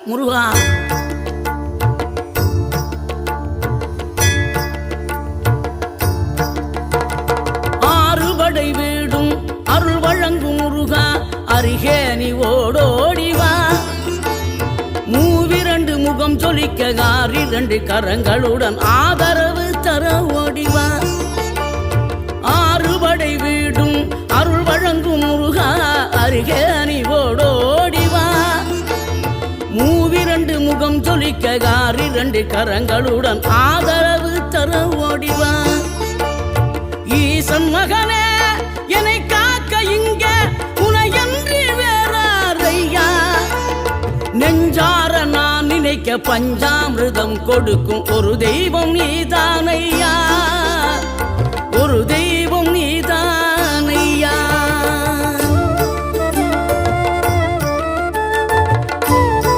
முருகா. ஆறுபடை வீடும் அருள் வழங்கும் முருகா, அருகே நீ ஓடோடிவா. மூவிரண்டு முகம் சொலிக்க ஆறிரண்டு கரங்களுடன் ஆதரவு தர ஓடிவா. ஆறுபடை வீடும் அருள் வழங்கும் முருகா, அருகே நீ ஓடோடிவா. மூவிரண்டு முகம் சொலிக்க ஆறிரண்டு கரங்களுடன் ஆதரவு தர ஓடிவா. ஈசன் மகனே என்னை காக்க இங்க உனையன்றி வேறாரையா. நெஞ்சார நான் நினைக்க பஞ்சாமிர்தம் கொடுக்கும் ஒரு தெய்வம் நீதானையா. ஒரு தெய்வம்